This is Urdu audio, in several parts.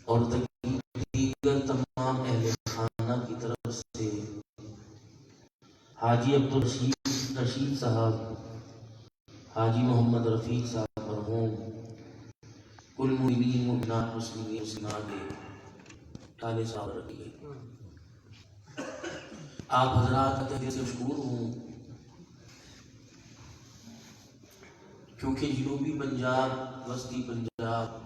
اور دیگر تمام اہل خانہ کی طرف سے حاجی عبدالرشید صاحب، حاجی محمد رفیق صاحب مرحوم، کل مومنین مومنات مسلمین مسلمات کے تالے صاحب رکھیے۔ آپ حضرات کا دل سے مشکور ہوں کیونکہ جنوبی پنجاب، وسطی پنجاب،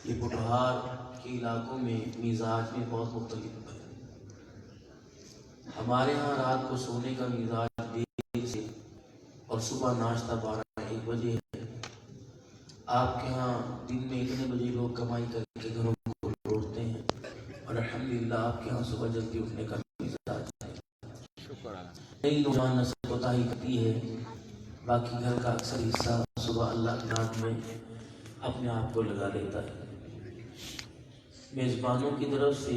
یہ پٹھار کے علاقوں میں مزاج میں بہت مختلف ہے۔ ہمارے ہاں رات کو سونے کا مزاج دیر سے اور صبح ناشتہ 12-1 بجے ہے۔ آپ کے ہاں دن میں اتنے بجے لوگ کمائی کر کے گھروں کو لوٹتے ہیں، اور الحمدللہ آپ کے ہاں صبح جلدی اٹھنے کا مزاج ہے۔ نئی نوجوان نسل کوتاہی کرتی ہے، باقی گھر کا اکثر حصہ صبح اللہ کی رات میں اپنے آپ کو لگا لیتا ہے۔ میزبانوں کی طرف سے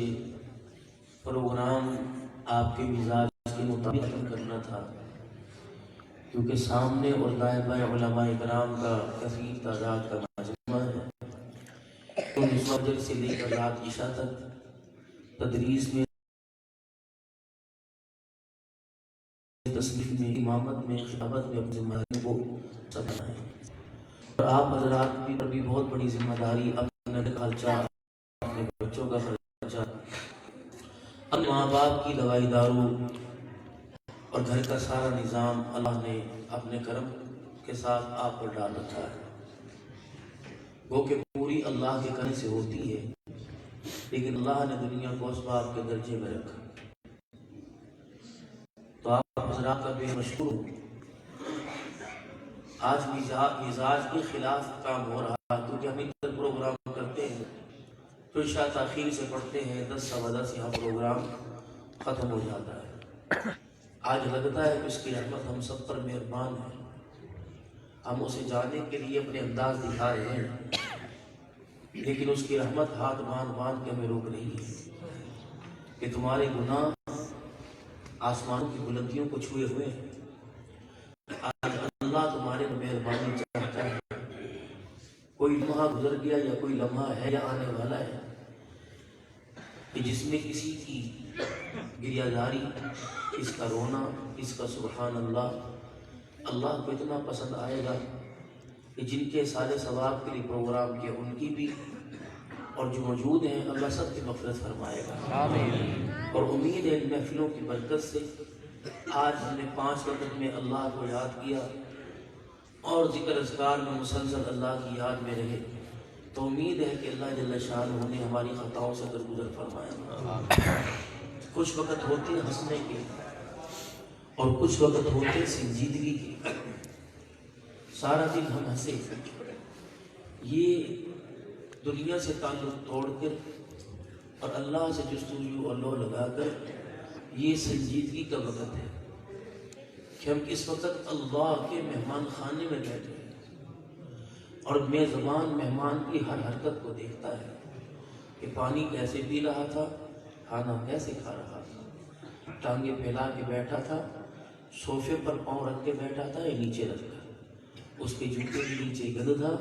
پروگرام آپ کے مزاج کے مطابق کرنا تھا، کیونکہ سامنے اور دائیں بائیں علماء کرام کا کثیر تعداد کا مجمع ہے۔ تو اس وجہ سے لے کر رات عشاء تک تدریس میں، تصنیف میں، امامت میں، خطابت میں اپنی ذمہ داری کو سمجھنا ہے۔ اور آپ حضرات پر بھی بہت بڑی ذمہ داری، اپنے خرچہ، اپنے بچوں کا خرچہ، اپنے ماں باپ کی دوائی دارو اور گھر کا سارا نظام اللہ نے اپنے کرم کے ساتھ آپ پر ڈال رکھا ہے۔ وہ کہ پوری اللہ کے کرم سے ہوتی ہے، لیکن اللہ نے دنیا کو اسباب کے درجے میں رکھا۔ تو آپ حضرات کا بے مشکور ہوں۔ آج مزاج کے خلاف کام ہو رہا، کیونکہ ہم ادھر پروگرام کرتے ہیں تو عشاء تاخیر سے پڑھتے ہیں، 10 یہاں پروگرام ختم ہو جاتا ہے۔ آج لگتا ہے کہ اس کی رحمت ہم سب پر مہربان ہے، ہم اسے جانے کے لیے اپنے انداز دکھا رہے ہیں، لیکن اس کی رحمت ہاتھ باندھ کے ہمیں روک رہی ہے کہ تمہارے گناہ آسمانوں کی بلندیوں کو چھوئے ہوئے ہیں۔ آج اللہ تمہارے مہربانی چاہتا ہے۔ کوئی لمحہ گزر گیا یا کوئی لمحہ ہے یا آنے والا ہے کہ جس میں کسی کی گریہ داری، اس کا رونا، اس کا سبحان اللہ کو اتنا پسند آئے گا کہ جن کے سارے ثواب کے لیے پروگرام کیا ان کی بھی، اور جو موجود ہیں اللہ سب کی مغفرت فرمائے گا۔ آمین۔ اور امید ہے ان محفلوں کی برکت سے آج ہم نے 5 وقت میں اللہ کو یاد کیا اور ذکر اذکار میں مسلسل اللہ کی یاد میں رہے، تو امید ہے کہ اللہ جل شانہ نے ہماری خطاؤں سے درگزر فرمایا۔ کچھ وقت ہوتے ہنسنے کے اور کچھ وقت ہوتے سنجیدگی کے، سارا دن ہم ہنسے، یہ دنیا سے تعلق توڑ کر اور اللہ سے جستجو اور لو لگا کر، یہ سنجیدگی کا وقت ہے کہ ہم اس وقت اللہ کے مہمان خانے میں بیٹھے ہیں اور میزبان مہمان کی ہر حرکت کو دیکھتا ہے کہ پانی کیسے پی رہا تھا، کھانا کیسے کھا رہا تھا، ٹانگیں پھیلا کے بیٹھا تھا، صوفے پر پاؤں رکھ کے بیٹھا تھا یا نیچے رکھ کر، اس کے جوتے کے نیچے گند تھا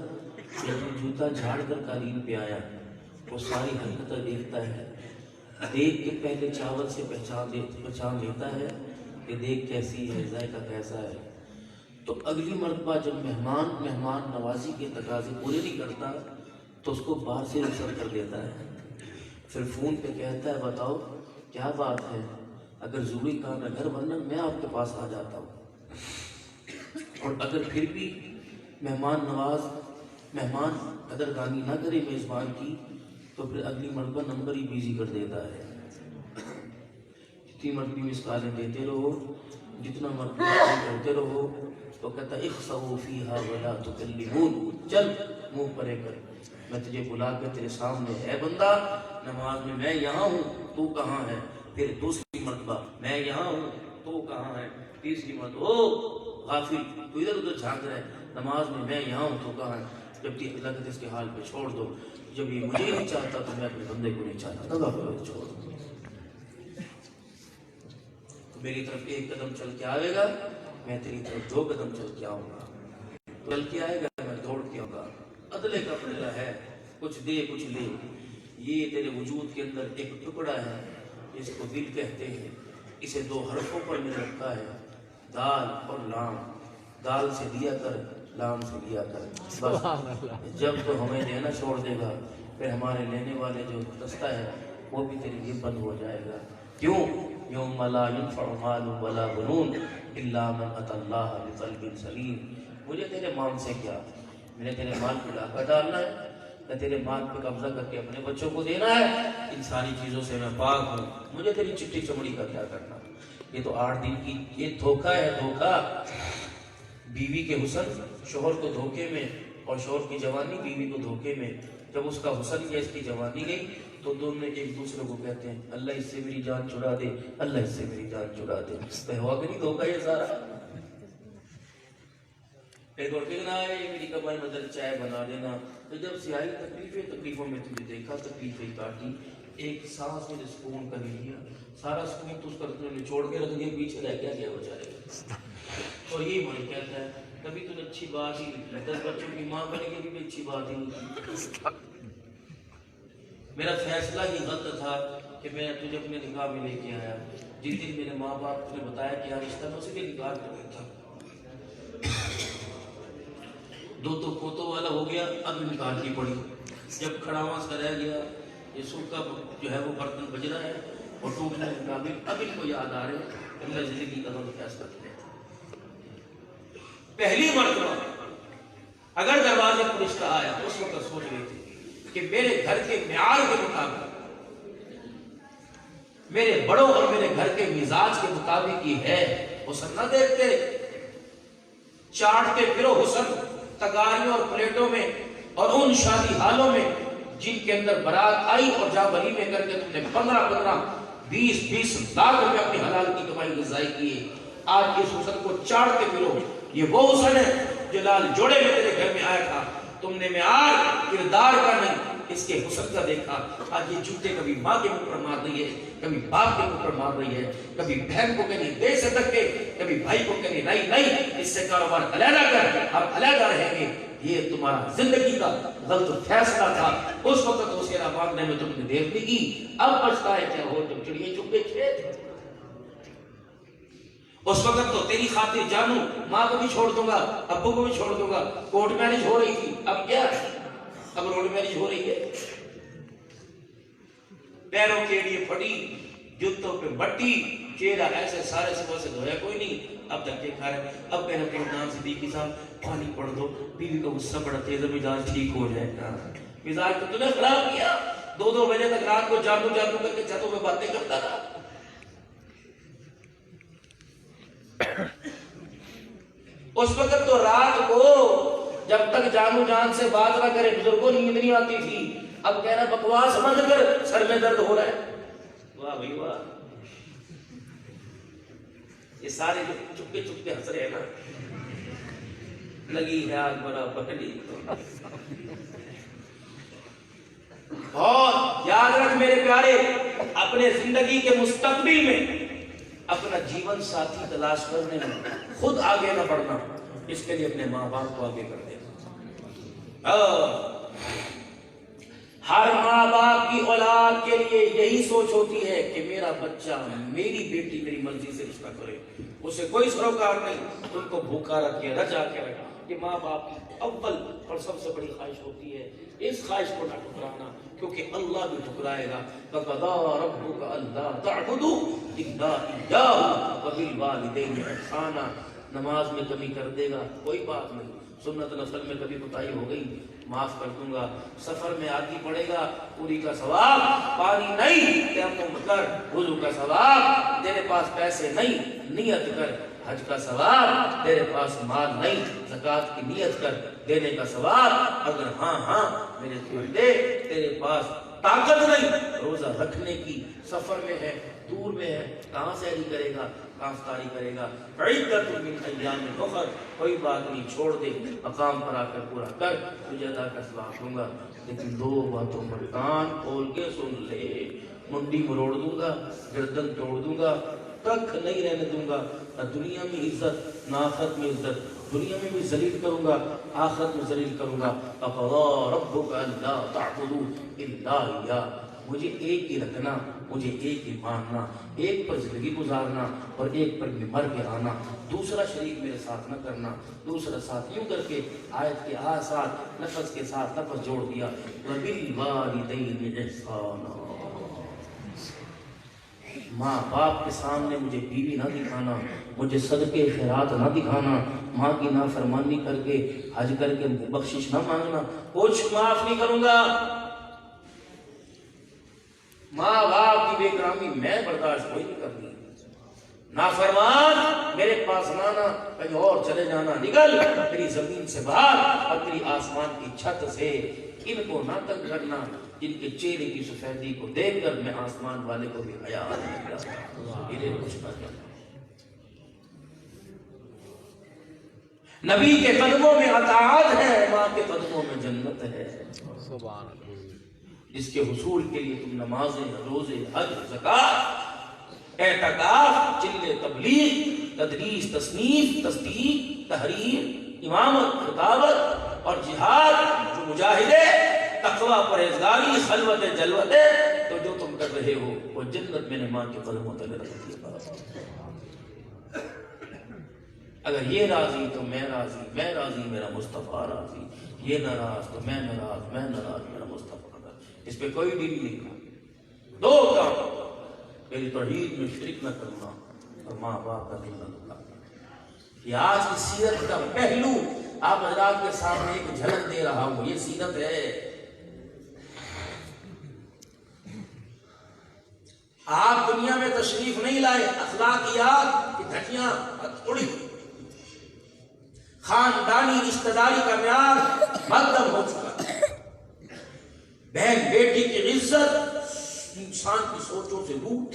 یا جوتا جھاڑ کر قالین پہ آیا، وہ ساری حرکتیں دیکھتا ہے۔ دیکھ کے پہلے چاول سے پہچان لیتا ہے کہ دیکھ کیسی ہے، ذائقہ کیسا ہے۔ تو اگلی مرتبہ جب مہمان نوازی کے تقاضے پورے نہیں کرتا تو اس کو باہر سے رخصت کر دیتا ہے، پھر فون پہ کہتا ہے بتاؤ کیا بات ہے، اگر ضروری کام ہے گھر ورنہ میں آپ کے پاس آ جاتا ہوں۔ اور اگر پھر بھی مہمان قدردانی نہ کرے میزبان کی تو پھر اگلی مرتبہ نمبر ہی بیزی کر دیتا ہے۔ جتنی مرتبہ مس کالیں دیتے رہو، جتنا مرتبہ کرتے رہو، تو کہتا ہے اخسؤوا فیہا ولا تکلمون، چل منہ پرے کر، میں تجھے بلا کے تیرے سامنے ہے بندہ نماز میں یہاں ہوں تو کہاں ہے، پھر دوسری مرتبہ میں یہاں ہوں تو کہاں ہے، تیسری مرتبہ او غافل تو ادھر ادھر جھانک رہے، نماز میں یہاں ہوں تو کہاں ہے، جب کہ اللہ کے اس کے حال پہ چھوڑ دو، جب یہ مجھے نہیں چاہتا تو میں اپنے بندے کو نہیں چاہتا، تب چھوڑ دو۔ میری طرف 1 قدم چل کے آئے گا، میں تیری طرف 2 قدم چل کے آؤں گا، چل کے آئے گا میں دوڑ کے آؤں گا، عدلے کا بدلہ ہے، کچھ دے کچھ لے، یہ تیرے وجود کے اندر ایک ٹکڑا ہے جس کو دل کہتے ہیں، اسے 2 حرفوں پر میں رکھا ہے، دال اور لام۔ دال سے دیا کر، لام سے لیا کر، بس جب تو ہمیں دینا چھوڑ دے گا پھر ہمارے لینے والے جو دستہ ہے وہ بھی تیرے لیے بند ہو جائے گا۔ کیوں؟ یوم لا ينفع مال ولا بنون الا من اتى اللہ بقلب سلیم۔ مجھے تیرے مال سے کیا؟ میں نے تیرے مال پہ ڈاکہ ڈالنا ہے یا تیرے مال پہ قبضہ کر کے اپنے بچوں کو دینا ہے؟ ان ساری چیزوں سے میں پاک ہوں، مجھے تیری چٹھی چمڑی کا کیا کرنا؟ یہ تو 8 دن کی یہ دھوکہ ہے، دھوکہ۔ بیوی کے حسن شوہر کو دھوکے میں، اور شوہر کی جوانی بیوی کو دھوکے میں۔ جب اس کا حسن گیا، اس کی جوانی گئی، تو دونوں ایک دوسرے کو کہتے ہیں اللہ اس سے میری جان چھڑا دے، اللہ اس سے میری جان چھڑا دے۔ تو ہوا کہ نہیں دھوکہ یہ سارا؟ ایک اور کہنا ہے میری کمائی مدد چائے بنا دینا۔ تو جب سے آئی تکلیفوں میں تجھے دیکھا، تکلیفیں کاٹی، ایک سانس میں سکون کر لیا، سارا سکون تو اس کا نچوڑ کے رکھ دیا، پیچھے رہ گیا بیچارے۔ اور یہی من کہتا ہے کبھی تو اچھی بات ہی، 10 بچوں کی ماں بنے گی بھی اچھی بات ہی نہیں۔ میرا فیصلہ ہی غلط تھا کہ میں تجھے اپنے نکاح میں لے کے آیا۔ جس دن میرے ماں باپ نے بتایا کہ یار رشتہ میں اسی کے نکاح کر رہا تھا، 2 تو پوتوں والا ہو گیا، اب نکاح کی پڑی۔ جب کھڑاواں سا رہ گیا، یہ سوکھا جو ہے وہ برتن بج رہا ہے اور ٹوٹنے کے مطابق اب ان کو یاد آ رہے ہیں کہ میں زندگی کا غلط فیصلہ کیا۔ پہلی مرتبہ اگر دروازے پر رشتہ آیا اس وقت سوچ رہی تھی کہ میرے گھر کے معیار کے مطابق، میرے بڑوں اور میرے گھر کے مزاج کے مطابق یہ ہے۔ حسن نہ دیکھتے، چاٹتے پھرو حسن تگاریوں اور پلیٹوں میں اور ان شادی حالوں میں جن کے اندر برات آئی اور جہاں ولیمے کر کے تم نے 15 20 لاکھ روپے اپنی حلال کی کمائی میں ضائع کیے۔ آج اس حسن کو چاٹتے پھرو۔ یہ وہ حسن ہے جو لال جوڑے میں تیرے گھر میں آیا تھا، تم نے معیار کردار کا نہیں اس کے حسن کا دیکھا۔ آج یہ جوتے کبھی ماں کے منہ پر مار رہی ہے، کبھی باپ کے منہ پر مار رہی ہے، کبھی بہن کو کہیں دے سے تک کے، کبھی بھائی کو کہیں نہیں اس سے کاروبار علیحدہ کر، اب علیحدہ رہیں گے۔ یہ تمہارا زندگی کا غلط فیصلہ تھا۔ اس وقت اسے مانگنے میں تم نے دیر نہیں کی، اب پچھتا ہے کیا ہو تم چڑیے چپ کے کھیت۔ اس وقت تو تیری خاطر جانو ماں کو بھی چھوڑ دوں گا، ابو کو بھی چھوڑ دوں گا۔ کورٹ میرج ہو رہی تھی، اب کیا؟ اب روڈ میرج ہو رہی ہے۔ پیروں کے لیے پھٹی، جوتوں پہ مٹی، چہرہ ایسے سارے صبح سے دھویا کوئی نہیں، اب دھکے کھا رہے۔ اب میرے پردان صدیقی صاحب پانی پڑ دو، بیوی کا غصہ بڑا تیز ہے، مزاج ٹھیک ہو جائے گا۔ مزاج تو تم نے خراب کیا، 2 بجے تک رات کو جادو کر کے چھتوں پہ باتیں کرتا تھا۔ اس وقت تو رات کو جب تک جانو جان سے بات نہ کرے بزرگوں نیند نہیں آتی تھی، اب کہہ رہا بکواس مت کر، سر میں درد ہو رہا ہے۔ واہ بھائی واہ، یہ سارے جو چپکے چپکے ہنس رہے ہیں نا، لگی ہے آگ بڑا پکڑی۔ اور یاد رکھ میرے پیارے، اپنے زندگی کے مستقبل میں اپنا جیون ساتھی تلاش کرنے میں خود آگے نہ بڑھنا، اس کے لیے اپنے ماں باپ کو آگے کر دینا۔ ہر ماں باپ کی اولاد کے لیے یہی سوچ ہوتی ہے کہ میرا بچہ، میری بیٹی میری مرضی سے رشتہ کرے، اسے کوئی سروکار نہیں، ان کو بھوکا رکھے، رجا کے رکھا۔ یہ ماں باپ کی اول اور سب سے بڑی خواہش ہوتی ہے، اس خواہش کو نہ ٹھکرانا، کیونکہ اللہ بھی ٹھکرائے گا۔ وَقَضَىٰ رَبُّكَ أَلَّا تَعْبُدُوا إِلَّا إِيَّاهُ وَبِالْوَالِدَيْنِ إِحْسَانًا۔ نماز میں کمی کر دے گا کوئی بات نہیں، سنت نفل میں کبھی کوتاہی ہو گئی معاف کر دوں گا، سفر میں آدھی پڑے گا پوری کا ثواب، پانی نہیں تیمم کر وضو کا ثواب، تیرے پاس پیسے نہیں نیت کر حج کا ثواب، تیرے پاس مال نہیں زکوٰۃ کی نیت کر دینے کا ثواب، اگر ہاں میرے بندے تیرے پاس طاقت نہیں روزہ رکھنے کی، سفر میں ہے دور میں ہے، کہاں سحری کرے گا، کہاں افطاری کرے گا، عدۃ من ایام اخر، کوئی بات نہیں چھوڑ دے، مقام پر آ کر پورا کر، تجھے ادا کا ثواب دوں گا۔ لیکن 2 باتوں پر کان کھول کے سن لے، منڈی مروڑ دوں گا، گردن توڑ دوں گا، تک نہیں رہنے دوں گا، نہ دنیا میں عزت نہ آخرت میں عزت، دنیا میں بھی ذلیل کروں گا، آخرت میں ذلیل کروں گا. فَقَضَىٰ رَبُّكَ أَلَّا تَعْبُدُوا إِلَّا إِيَّاهُ. مجھے ایک ہی رکھنا، مجھے ایک ہی ماننا، ایک پر زندگی گزارنا اور ایک پر مر کے آنا، دوسرا شریک میرے ساتھ نہ کرنا. دوسرا ساتھ یوں کر کے آیت کے ساتھ لفظ کے ساتھ لفظ جوڑ دیا. وَبِالْوَالِدَيْنِ إِحْسَانًا. ماں باپ کے سامنے مجھے بیوی نہ دکھانا، مجھے صدقے خیرات نہ دکھانا، ماں کی نافرمانی کر کے حج کر کے بخشش نہ مانگنا، کچھ معاف نہیں کروں گا. ماں باپ کی بے کرامی میں برداشت کوئی نہیں کرنی. نافرمان میرے پاس نہ آنا، کہیں اور چلے جانا، نکل تیری زمین سے باہر اور تیری آسمان کی چھت سے. ان کو نہ تنگ کرنا جن کے چہرے کی سفیدی کو دیکھ کر میں آسمان والے کو بھی حیا آنے لگا. انہیں کچھ نہ کرنا. نبی کے قدموں میں اطاعت ہے، ماں کے قدموں میں جنت ہے. سبحان اللہ. جس کے حصول کے لیے تم نمازیں، روزے، حج، زکات، اعتکاف، چلے تبلیغ، تدریس، تصنیف، تصدیق، تحریر، امامت، خطابت اور جہاد، جو مجاہدے، تقوی، پرہیزگاری، خلوت، جلوت، تو جو تم کر رہے ہو وہ جنت میں نے ماں کے قدموں تلے رکھ دیا. اگر یہ راضی تو میں راضی، میں راضی میرا مصطفیٰ راضی. یہ ناراض تو میں ناراض، میں ناراض میرا مصطفیٰ. اس پہ کوئی ڈیل نہیں کرنا. دو کام: میری توحید میں شرک نہ کرنا اور ماں باپ کا دل نہ دکھانا. یہ آج کی سیرت کا پہلو آپ حضرات کے سامنے ایک جھلک دے رہا ہوں. یہ سیرت ہے. آپ دنیا میں تشریف نہیں لائے، اخلاقیات کی دھجیاں اڑی، خاندانی رشتہ داری کا معیار مقدم ہو چکا. بہن بیٹی کی عزت انسان کی سوچوں سے روٹ.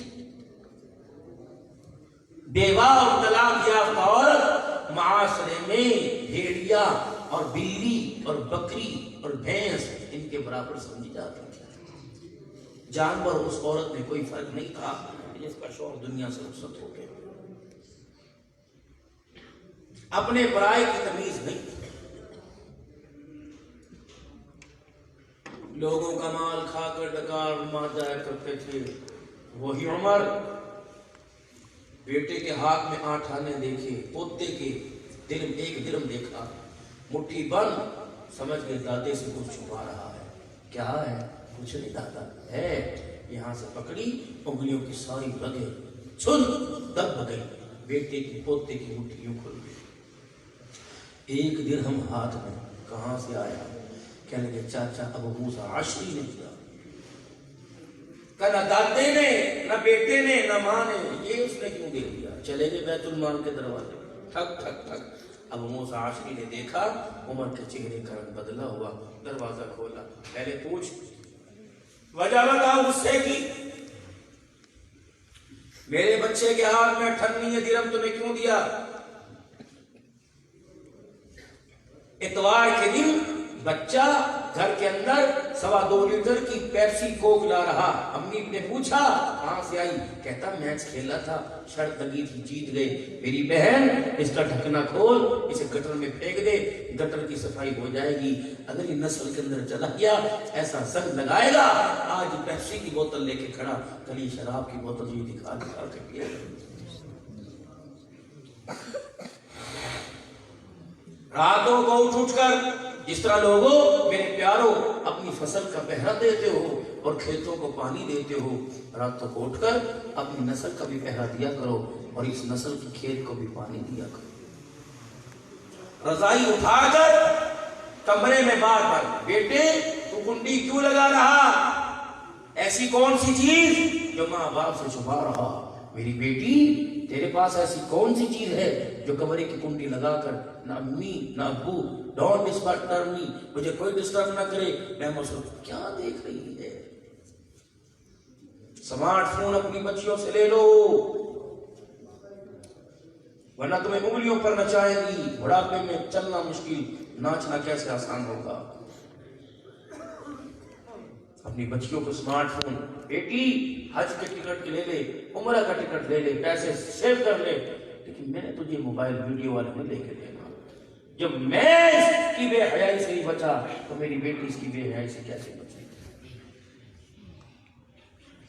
بیوہ اور طلاق یافتہ عورت معاشرے میں بھیڑیا اور بلی اور بکری اور بھینس ان کے برابر سمجھی جاتی ہے. جانور اس عورت میں کوئی فرق نہیں تھا جس کا شوہر دنیا سے رخصت ہو گیا. اپنے برائے کی تمیز نہیں تھی. لوگوں کا مال کھا کر ڈکار مار جایا کرتے تھے. وہی عمر بیٹے کے ہاتھ میں 8 آنے دیکھے، پوتے کے درم 1 درم دیکھا، مٹھی بند، سمجھ گئے دادے سے کچھ چھپا رہا ہے. کیا ہے؟ کچھ نہیں دادا ہے. یہاں سے پکڑی، انگلیوں کی ساری رگیں چھن دب گئی. بیٹے کی پوتے کی مٹھی یوں کھل گئی. 1 درہم ہاتھ میں کہاں سے آیا؟ کہنے کے چاچا ابو موسیٰ عشری نے دیا. کہ نہ دادے نے، نہ بیٹے نے، نہ ماں نے، یہ اس نے کیوں دے دیا؟ چلے گئے بیت المال کے دروازے. ٹھک ٹھک ٹھک. ابو موسیٰ عشری نے دیکھا عمر کے چہرے کا رنگ بدلا ہوا. دروازہ کھولا. پہلے پوچھ، وجہ بتا غصے کی. میرے بچے کے ہاتھ میں 98 درہم تمہیں کیوں دیا؟ اتوار کے دن بچہ گھر کے اندر 2.25 لیٹر کی پیپسی کوک لا رہا. امی نے پوچھا کہاں سے آئی؟ کہتا میچ کھیلا تھا، شرط لگی تھی، جیت گئے. میری بہن اس کا ڈھکنا کھول، اسے گٹر میں پھینک دے، گٹر کی صفائی ہو جائے گی. اگر یہ نسل کے اندر چلا گیا ایسا سنگ لگائے گا. آج پیپسی کی بوتل لے کے کھڑا، کل یہ شراب کی بوتل یہ دکھا دکھا کے پیا. راتوں کو اٹھ کر جس طرح لوگوں میرے پیاروں اپنی فصل کا پہرا دیتے ہو اور کھیتوں کو پانی دیتے ہو، راتوں کو اٹھ کر اپنی نسل کا بھی پہرا دیا کرو اور اس نسل کی کھیت کو بھی پانی دیا کرو. رضائی اٹھا کر کمرے میں بار بار، بیٹے تو کنڈی کیوں لگا رہا؟ ایسی کون سی چیز جو ماں باپ سے چھپا رہا؟ میری بیٹی تیرے پاس ایسی کون سی چیز ہے جو کمرے کی کنڈی لگا کر نہ امی نہ ابو، ڈونٹ ڈسٹرب می، مجھے کوئی ڈسٹرب نہ کرے، میں مصروف. کیا دیکھ رہی ہے؟ سمارٹ فون اپنی بچیوں سے لے لو ورنہ تمہیں انگلیوں پر نچائے گی. بڑھاپے میں چلنا مشکل، ناچنا کیسے آسان ہوگا؟ اپنی بچیوں کو سمارٹ فون. بیٹی حج کے ٹکٹ لے لے، عمرہ کا ٹکٹ لے لے، پیسے سیو کر لے، لیکن میں نے تجھے موبائل ویڈیو والے میں لے کے دینا. جب میں اس کی بے حیائی سے ہی بچا تو میری بیٹی اس کی بے حیائی سے کیسے بچے؟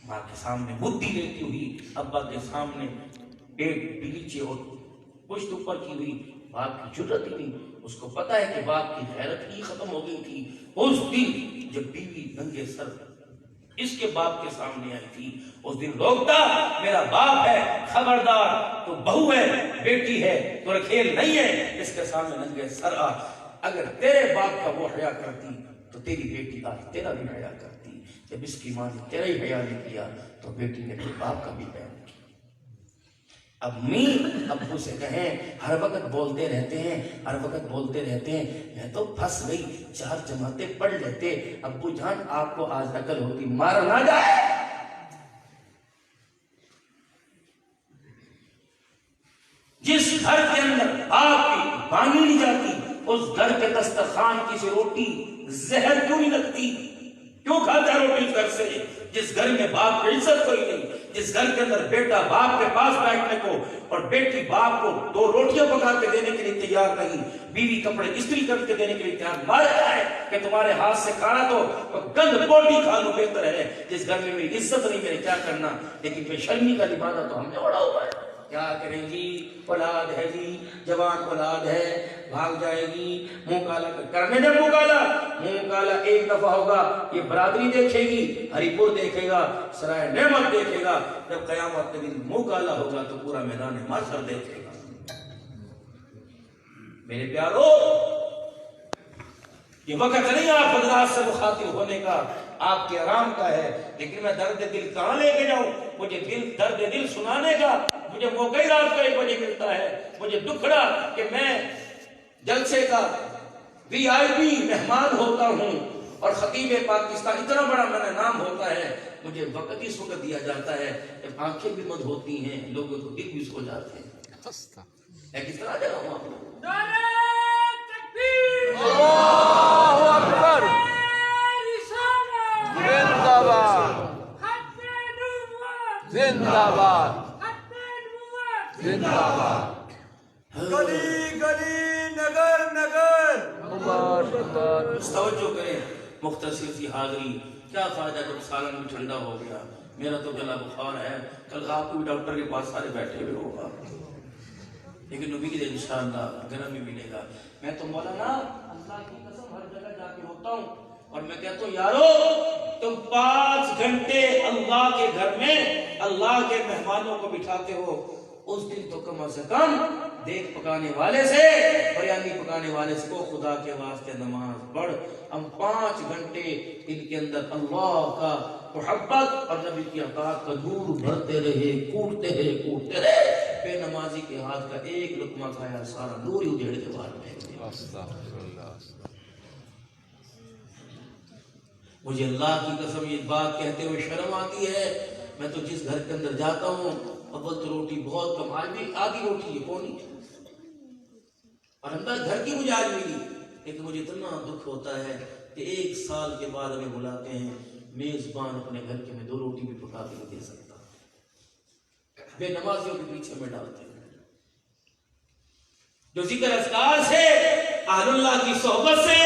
ماں کے سامنے بدھی لیتی ہوئی، ابا کے سامنے پیٹ نیچے اور پشت اوپر کی ہوئی، باپ کی جرت ہی نہیں۔ اس کو پتا ہے کہ باپ کی غیرت ہی ختم ہو گئی تھی اس دن جب بیوی ننگے سر اس کے باپ کے سامنے آئی تھی۔ اس دن روکتا، میرا باپ ہے، خبردار، تو بہو ہے، بیٹی ہے، تو کھیل نہیں ہے، اس کے سامنے ننگے سر آ۔ اگر تیرے باپ کا وہ حیا کرتی تو تیری بیٹی آج تیرا بھی حیا کرتی۔ جب اس کی ماں نے تیرا ہی حیا نہیں کیا تو بیٹی نے تو باپ کا بھی حیا نہیں کیا۔ امی ابو سے کہیں، ہر وقت بولتے رہتے ہیں، ہر وقت بولتے رہتے ہیں، میں تو پھنس گئی، 4 جماعتیں پڑھ لیتے، ابو جان آپ کو آج عقل ہوتی، مارا نہ جائے۔ جس گھر کے اندر آپ کی بانی نہیں جاتی، اس گھر کے دسترخوان کی سے روٹی زہر کیوں نہیں لگتی؟ کیوں کھاتا ہے روٹی اس گھر سے؟ جس گھر میں باپ کی عزت کوئی نہیں، جس گھر کے اندر بیٹا باپ کے پاس بیٹھنے کو اور بیٹی باپ کو 2 روٹیاں پکا کے دینے کے لیے تیار نہیں، بیوی کپڑے استری کر کے دینے کے لیے تیار، مارا ہے کہ تمہارے ہاتھ سے کھانا تو گند بوٹی کھا لو بہتر ہے، جس گھر میں میری عزت نہیں، میرے کیا کرنا؟ لیکن بے شرمی کا لبادہ تو ہم نے اڑا ہوا ہے۔ کیا کریں جی، اولاد ہے جی، جوان اولاد ہے، بھاگ جائے گی، منہ کالا کرنے دے، منہ کالا ایک دفعہ ہوگا، یہ برادری دیکھے گی، ہری پور دیکھے گا، سرائے نعمت دیکھے گا، جب قیامت کے دن منہ کالا ہوگا تو پورا میدان محشر دیکھے گا۔ میرے پیارو، یہ وقت نہیں آپ حضرات سے مخاطب ہونے کا، آپ کے آرام کا ہے، لیکن میں درد دل کہاں لے کے جاؤں؟ مجھے درد دل سنانے کا مجھے موقع ہی رات کو 1 بجے ملتا ہے۔ مجھے دکھڑا کہ میں جلسے کا VIP مہمان ہوتا ہوں اور خطیب پاکستان اتنا بڑا میرا نام ہوتا ہے، مجھے وقت ہی وقت دیا جاتا ہے جب آنکھیں بھی بند ہوتی ہیں، لوگوں کو دل بھی سو جاتے ہیں۔ میں کس طرح جگہ ہوں آپ لوگ؟ نعرہ تکبیر! اللہ اکبر! زندہ باد! زندہ باد! زندہ باد! گلی گلی نگر نگر مبارکباد! توجہ کریں، مختصر سی حاضری، کیا فائدہ جب سالن بھی ٹھنڈا ہو گیا، میرا تو گلا بخار ہے، کل آپ کو بھی ڈاکٹر کے پاس سارے بیٹھے ہوئے ہوگا، لیکن نبی کی دے انشاءاللہ گرم بھی ملے گا۔ میں تو مولانا اللہ کی قسم ہر جگہ جا کے ہوتا ہوں اور میں کہتا ہوں یارو تم 5 گھنٹے اللہ کے گھر میں اللہ کے مہمانوں کو بٹھاتے ہو، اس دن تو کم از کم دیکھ پکانے والے سے، بریانی پکانے والے سے کو خدا کے واسطے نماز پڑھ۔ ہم 5 گھنٹے ان کے اندر اللہ کا محبت اور نبی کی اطاعت کا نور بھرتے رہے، کوٹتے رہے، بے نمازی کے ہاتھ کا ایک لقمہ کھایا، سارا نور ہی اجڑ کے باہر پھینک دیا۔ استغفر اللہ! مجھے اللہ کی قسم یہ بات کہتے ہوئے شرم آتی ہے، میں تو جس گھر کے اندر جاتا ہوں اول تو روٹی بہت کم، آج بھی آدھی روٹی ہے کونی، اور اندر گھر کی مجھے آج ملی، لیکن مجھے اتنا دکھ ہوتا ہے کہ 1 سال کے بعد ہمیں بلاتے ہیں میزبان اپنے گھر کے، میں 2 روٹی بھی پکا کے نہیں دے سکتا، بے نمازیوں کے پیچھے میں ڈالتے ہیں، جو ذکر اذکار سے، اہل اللہ کی صحبت سے،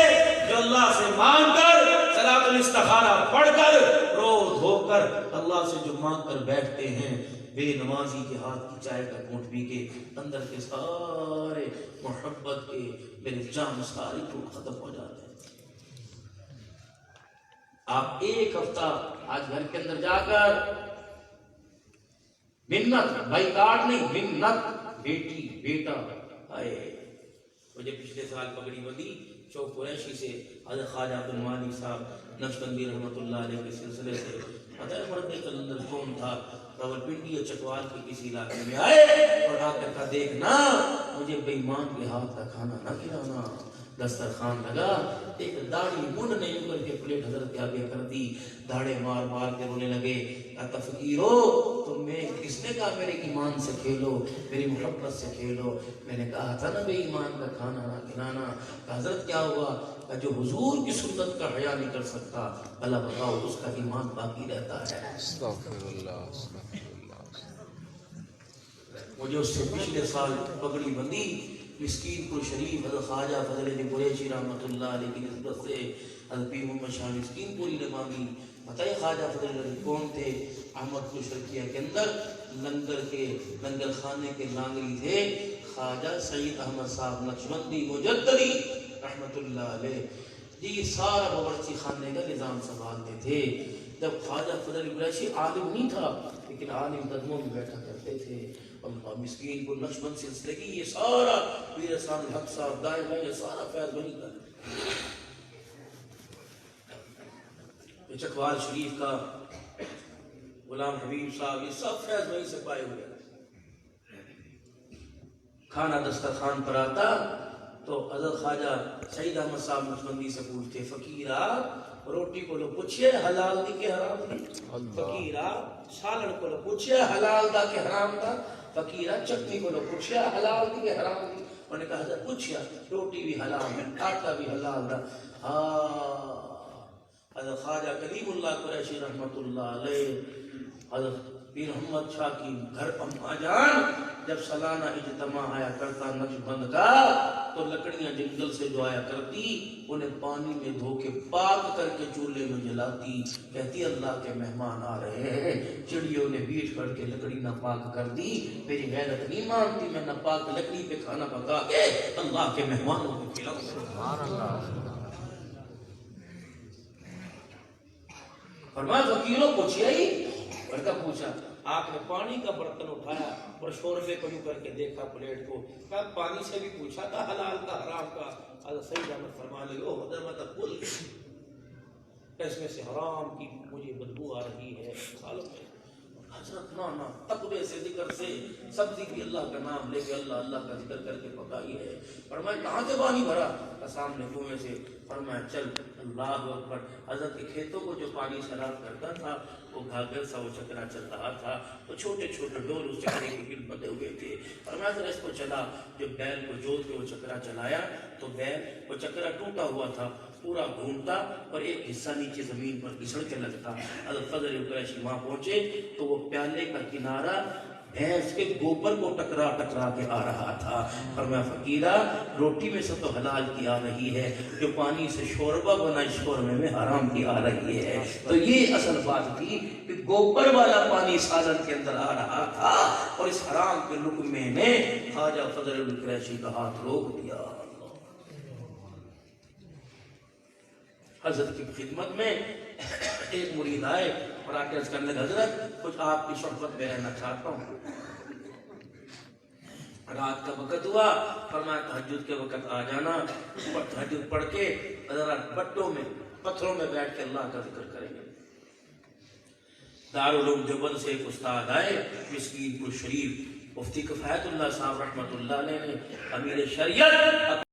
جو اللہ سے مانگ کر، صلاۃ الاستخارہ پڑھ کر، رو دھو کر اللہ سے جو مانگ کر بیٹھتے ہیں، بے نمازی کے ہاتھ کی چائے کا گھونٹ پی کے اندر کے سارے محبت کے میرے جام سارے ٹوٹ ختم ہو جاتے ہیں۔ آپ 1 ہفتہ آج گھر کے اندر جا کر منت، بھائی کارڈ نہیں، منت، بیٹی بیٹا آئے، مجھے پچھلے سال پگڑی بندی چوک قریشی سے حضرت خواجہ عبد المالک صاحب نقشبندی رحمۃ اللہ علیہ کے سلسلے سے، پتہ ہے مرد قلندر کون تھا، راولپنڈی یا چکوال کے کسی علاقے میں آئے اور آ کر کہا دیکھنا مجھے بے ایمان کے ہاتھ کا کھانا نہ کھلانا، دسترخوان لگا، ایک داڑھی منہ نہیں کر کے پلیٹ حضرت کے آگے کر دی، داڑھے مار مار کے رونے لگے، کہتا فقیرو تم میں کس نے کہا میرے ایمان سے کھیلو، میری محبت سے کھیلو، میں نے کہا تھا نا بے ایمان کا کھانا نہ کھلانا، حضرت کیا ہوا، کہ جو حضور کی سنت کا حیا نہیں کر سکتا، بھلا بتاؤ اس کا ایمان باقی رہتا ہے۔ استغفر اللہ! استغفر اللہ! مجھے اس سے پچھلے سال پگڑی بندی مسکین پور شریف حضرت خواجہ فضل علی قریشی رحمۃ اللہ علیہ کی نسبت سے حضرت پیر محمد شاہ مسکین پوری نے مانگی. بتائیے خواجہ فضل علی کون تھے؟ احمد پور شرقیہ کے اندر لنگر خانے کے لانگری تھے خواجہ سید احمد صاحب نقشبندی مجددی رحمۃ اللہ علیہ. یہ سارا باورچی خانے کا نظام سنبھالتے تھے. جب خواجہ فضل علی قریشی عالم نہیں تھا لیکن عالم قدموں میں بیٹھا کرتے تھے. اللہ مسکین کو نقشبند سلسلے کی یہ سارا پیر احسان الحق صاحب دائیں بھائی یہ سارا فیض وہی کا. چکوال شریف کا غلام حبیب صاحب یہ سب فیض وہی سے پائے ہوئے. کھانا دسترخوان پر آتا تو حضرت خواجہ سید احمد صاحب نقشبندی سے پوچھتے فقیرہ روٹی کو لو پوچھئے حلال دی کہ حرام دی. فقیرہ سالن کو لو پوچھئے حلال دا کہ حرام دا. فقیرہ چٹنی کو لو پوچھئے حلال دی کہ حرام دی. انہوں نے کہا حضرت پوچھئے روٹی بھی حلال ہے آٹا بھی حلال دا. حضرت خواجہ کلیم اللہ قریشی رحمۃ اللہ علیہ حضرت پیر محمد شاہ کی گھر اماں جان جب سالانہ اجتماع آیا کرتا نقشبند کا تو لکڑیاں جنگل سے جو آیا کرتی انہیں پانی میں دھو کے پاک کر کے چولہے میں جلاتی. کہتی اللہ کے مہمان آ رہے ہیں. چڑیوں نے بیٹھ کر کے لکڑی نہ پاک کر دی. میری غیرت نہیں مانتی میں نہ پاک لکڑی پہ کھانا پکا کے اللہ کے مہمانوں کو کھلاؤں. سبحان اللہ. فرمایا فقیروں پوچھئے ہی بڑکا پوچھا. آپ نے پانی کا برتن اٹھایا اور شوربے کو یوں کر کے دیکھا پلیٹ کو. کہا پانی سے بھی پوچھا تھا حلال کا حرام کا. حضرت سید احمد فرمانے لگے او حضرت بول اس میں سے حرام کی مجھے بدبو آ رہی ہے. حضرت نا تقوی سے ذکر سے سبزی بھی اللہ کا نام لے کے اللہ کا ذکر کر کے پکائی ہے. فرمایا کہاں سے پانی بھرا؟ سامنے کنویں سے. فرمایا چل اللہ اکبر. حضرت کے کھیتوں کو جو پانی سیراب کرتا تھا وہ گھاگھر سا وہ چکرا چل رہا تھا تو چھوٹے چھوٹے ڈول اس چکرے کے گرد بندے ہوئے تھے. فرمایا ذرا اس کو چلا. جو بیل کو جوت کے وہ چکرا چلایا تو بیل وہ چکرا ٹوٹا ہوا تھا پورا گھومتا اور ایک حصہ نیچے زمین پر گھسڑ کے لگتا. حضرت فضل علی قریشی وہاں پہنچے تو وہ پیالے کا کنارہ بھینس کے گوبر کو ٹکرا کے آ رہا تھا. فرمایا فقیرہ روٹی میں سے تو حلال کی آ رہی ہے جو پانی سے شوربہ بنا شوربے میں حرام کی آ رہی ہے. تو یہ اصل بات تھی کہ گوبر والا پانی سالن کے اندر آ رہا تھا اور اس حرام کے لقمے نے خواجہ فضل علی قریشی کا ہاتھ روک دیا. حضرت کی خدمت میں ایک مرید آئے اور آ کے عرض کرنے لگے حضرت کچھ آپ کی صحبت میں رہنا چاہتا ہوں. رات کا وقت ہوا. فرمایا تہجد کے وقت آ جانا. تہجد پڑھ کے ذرا بٹوں میں پتھروں میں بیٹھ کے اللہ کا ذکر کریں گے. دارالعلوم دیوبند سے ایک استاد آئے مسکین پور شریف مفتی کفایت اللہ صاحب رحمۃ اللہ علیہ نے امیر شریعت